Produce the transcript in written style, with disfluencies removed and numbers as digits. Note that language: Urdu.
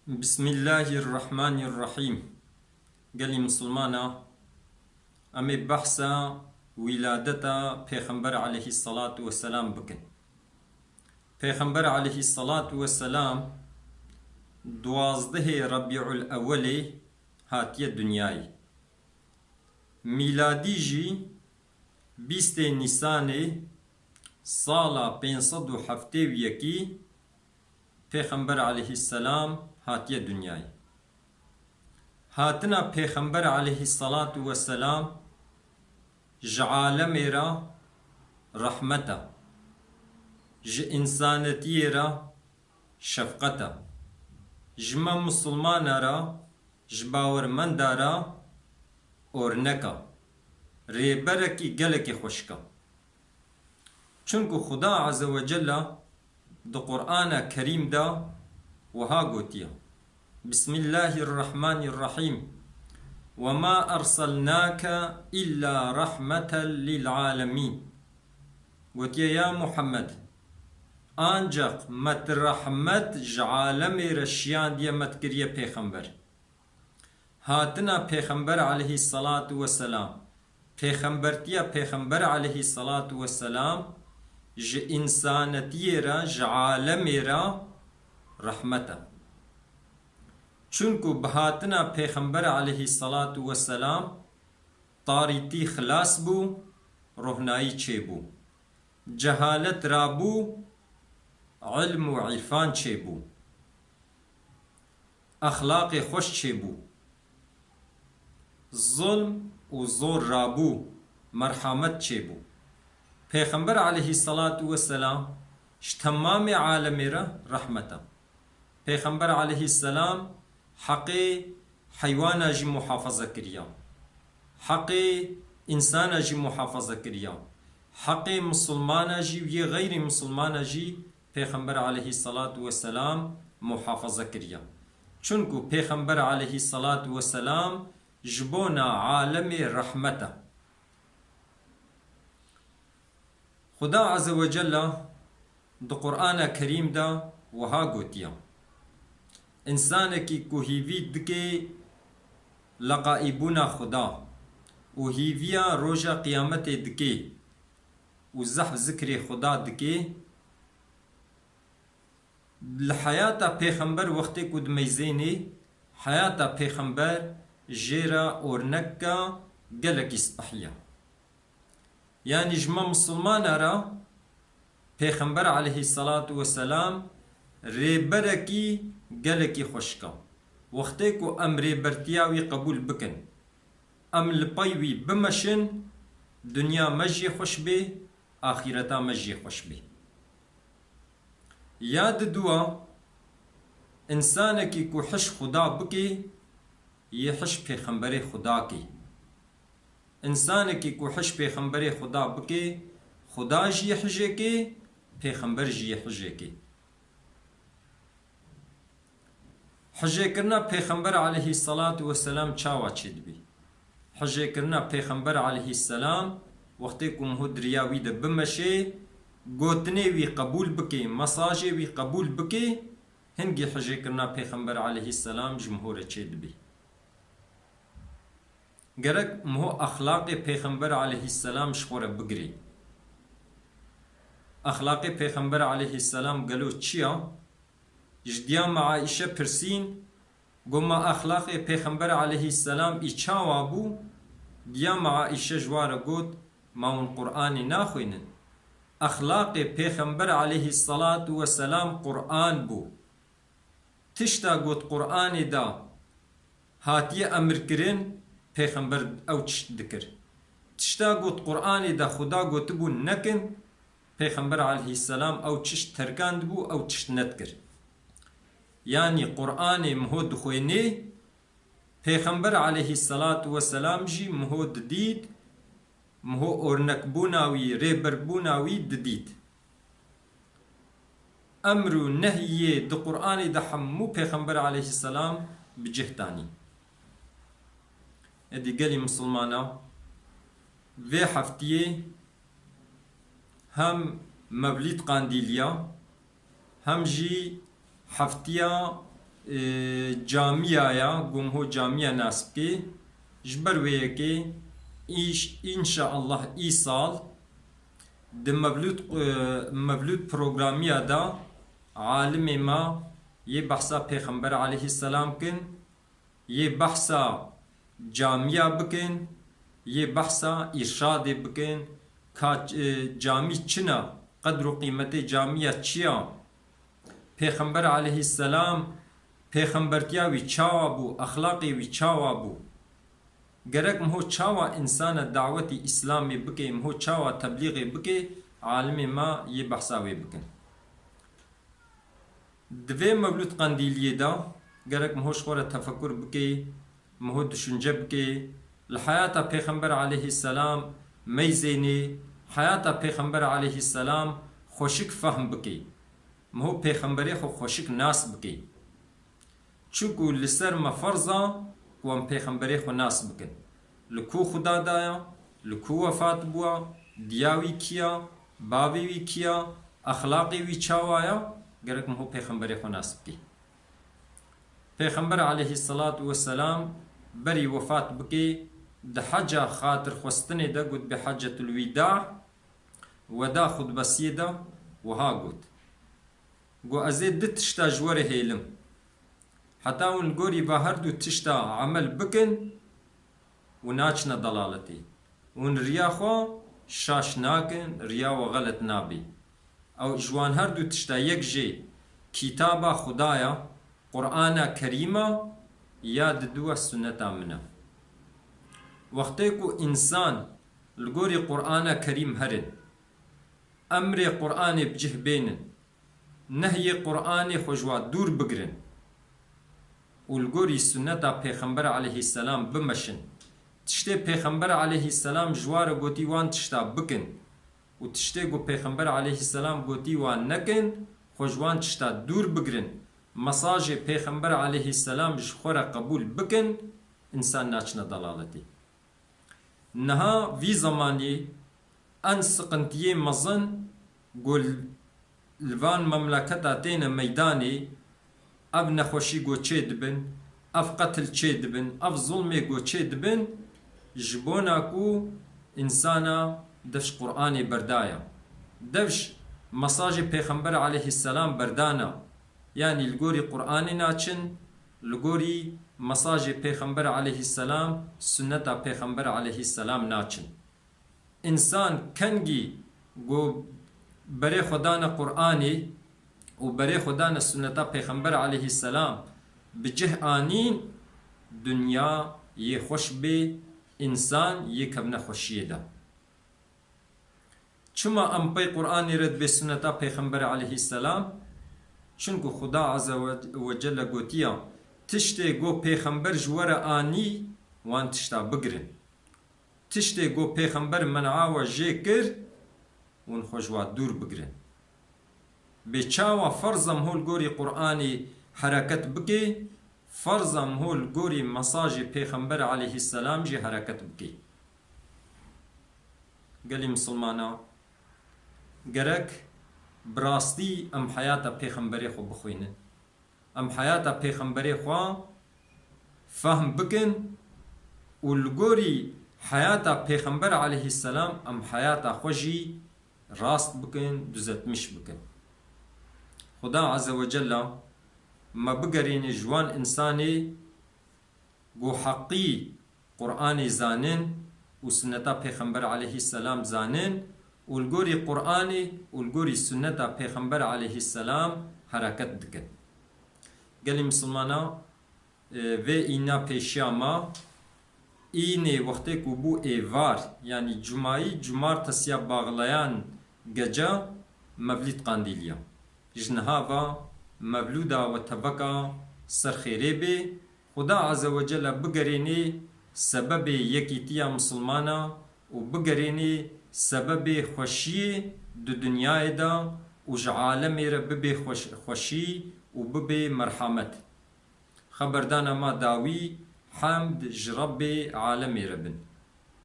بسم الله الرحمن الرحيم. قال مسلمانا أمي بحثا ولادتا پیغمبر عليه الصلاة والسلام بكن. پیغمبر عليه الصلاة والسلام دوازده ربيع الأول هاتية دنياي ميلادي جي 20 نيسان سالا 571 پیغمبر عليه السلام هاتیه دنیای هاتنا پیغمبر علیه الصلاة والسلام جعالم را رحمتا ج انسانتی را شفقتا جمع مسلمان را جباورمند را اورنکا ریبرکی گلک خوشکا چونکو خدا عز وجل دو قرآن کریم دا وها قوتيا بسم الله الرحمن الرحيم وما أرسلناك إلا رحمة للعالمين قوتيا يا محمد آنجاق مت رحمت جعالم رشيان دي متكريا پیغمبر هاتنا پیغمبر عليه الصلاة والسلام پیغمبرتيا پیغمبر عليه الصلاة والسلام ج انسانتي را جعالم را رحمتا چونکو بهاتنا پیغمبر علیه الصلاة والسلام طاریتی خلاص بو روحنایی چه بو جهالت را بو علم و عرفان چه بو اخلاق خوش چه بو ظلم و زور را بو مرحمت چه بو پیغمبر علیه الصلاة والسلام تمام عالم را رحمتا پیغمبر علیه السلام حق حیوان جی محافظه کریا حق انسان جی محافظه کریا حق مسلمان جی و غیر مسلمان جی پیغمبر علیه الصلاة والسلام محافظه کریا چونکو پیغمبر علیه الصلاة والسلام جبونا عالم رحمته خدا عز وجل دو قرآن کریم دا وها گوتیا انسان کی کو هیوی دکے لقائبونا خدا و هیویا روژا قیامت دکے و زحف ذکر خدا دکے لحیات پیغمبر وقت کد میزینی حیات پیغمبر جیرا اورنکا گلک اسپحیا یعنی جمع مسلمان را پیغمبر علیه الصلاة والسلام ریبرکی گلکی خوشکا وقتی کو ام ریبرتیاوی قبول بکن ام لپایوی بمشن دنیا مجی خوش بی آخرتا مجی خوش بی یاد دوا انسان کی کو حش خدا بکی یہ حش پیغمبر خدا کی انسان کی کو حش پیغمبر خدا بکی خدا جی حجے کی پیغمبر جی حجے کی حجه کرنا پیغمبر علیه الصلاة والسلام چاوا چید بی حجه کرنا پیغمبر علیه السلام وقتی کم هو دریاوی ده بمشه گوتنه وی قبول بکی مساجه وی قبول بکی هنگی حجه کرنا پیغمبر علیه السلام جمهور چید بی گرک مهو اخلاق پیغمبر علیه السلام شخوره بگری اخلاق پیغمبر علیه السلام گلو چیا جديا مع عائشة برسين قم أخلاق پیغمبر عليه السلام إيشاوا بو ديا مع عائشة جوار قد ما من قرآن ناخوين أخلاق پیغمبر عليه الصلاة والسلام قرآن بو تشتا قد قرآن دا هاتي أمر كرين پیغمبر أو تشت ذكر تشتا قد قرآن دا خدا قد بو نكن پیغمبر عليه السلام أو تشت تركاند بو أو تشت ندكر يعني قرآن مهود خويني پیغمبر عليه الصلاة والسلام جي مهود ديد مهو اورنك بوناوي ريبر بوناوي دديد امر نهي دو قرآن دا حمو پیغمبر عليه السلام بجهتاني ادي قالي مسلمانا في حفتيه هم مبليد قانديليا هم جي هفتیا جامعه گم هو جامعه ناسب کی جبر وی کی ان شاء الله ای سال د مولود پروگرامی دا عالم ما یہ بحثا پیغمبر علیه السلام کن یہ بحثا جامعه بکن یہ بحثا ارشاد بکن کا جامی چنا قدر و قیمت جامعه چیا پیغمبر علیه السلام پیغمبرتیا وی چاوا بو اخلاقی وی چاوا بو گرک مهو چاوا انسان دعوتی اسلامی بکے مهو چاوا تبلیغی بکے عالم ما یہ بحثاوی بکن دوی مولود قندیلیه دا گرک مهو شخور تفکر بکے مهو دشنجه بکے لحیات پیغمبر علیه السلام میزینی حیات پیغمبر علیه السلام خوشک فهم بکے مهو پیغمبری خو خوشک ناس بکے چوکو لسر مفرزا وام پیغمبری خو ناس بکن لکو خدا دایا لکو وفات بوا دیاوی کیا باوی وی کیا اخلاقی وی چاوایا گرک مهو پیغمبری خو ناس بکی پیغمبر علیه السلام بری وفات بکی ده حجا خاطر خوستنی دا گود به حجت الوداع ودا خود بسیه دا وها گود گو ازید ده تشتا جوار هیلم حتى ونقولي بهردو تشتا عمل بكن وناچنا ضلالتي ون رياخو شاش ناكن ريا وغلط نابي او جوان هردو تشتا يكجي كتابا خدايا قرآن كريمة ياد دوا سنة منا وقتكو انسان لقوري قرآن كريم هرن امر قرآن بجه بينن نهي قرآن خجوا دور بقرن والگوری سنتا پیغمبر علیه السلام بمشن تشتی پیغمبر علیه السلام جوار گوتی وان تشتا بکن و تشتی گو پیغمبر علیه السلام گوتی وان نکن خوشوان تشتا دور بگرن مساج پیغمبر علیه السلام جخورا قبول بکن انسان ناچنا ضلالتی نها وی زمانی ان سقنتیه مزن گل لوان مملکتا تین میدانی اف نخوشی گو چه دبن اف قتل چه دبن اف ظلم گو چه دبن جبونا کو انسانا دفش قرآن بردایا دفش مساج پیغمبر علیه السلام بردانا یعنی لگوری قرآن ناچن لگوری مساج پیغمبر علیه السلام سنتا پیغمبر علیه السلام ناچن انسان کنگی گو بره خدانا قرآنی و برای خدا سنتا پیغمبر علیه السلام بجه آنین دنیا یه خوش به انسان یه کبنه خوشیه ده چما ام پی قرآن رد به سنتا پیغمبر علیه السلام چونکو خدا عز و جل گوتیا تشته گو پیغمبر جوار آنی وان تشتا بگرن تشته گو پیغمبر منعا و جه کر وان خوشوا دور بگرن بچاوا فرضم هول گوری قرآنی حرکت بکی فرضم هول گوری مساج پیغمبر علیه السلام جی حرکت بکی گلی مسلمانا گرک براستی ام حیات پیغمبری خو بخوینن ام حیات پیغمبری خو فهم بکن و لگوری حیات پیغمبر علیه السلام ام حیات خوشی راست بکن دوزتمش بکن خدا عز و جل ما بگرین جوان انسانی گو حقی قرآن زانن و سنتا پیغمبر علیه السلام زانن و الگوری قرآنی و الگوری سنتا پیغمبر علیه السلام حرکت دکن گلی مسلمانا و اینا پیشیا ما اینه وقتی که بو ایوار یعنی جمار تسیا باغلیان گجا مولید قاندیلیا جنهاوا مولودا و تبکا سرخیره به خدا عز و جل بگرینی سبب یکیتیا مسلمانا و بگرینی سبب خوشی دو دنیای دا و جعالم رب به خوشی و به مرحمت خبردان ما داوی حمد جرب عالم ربن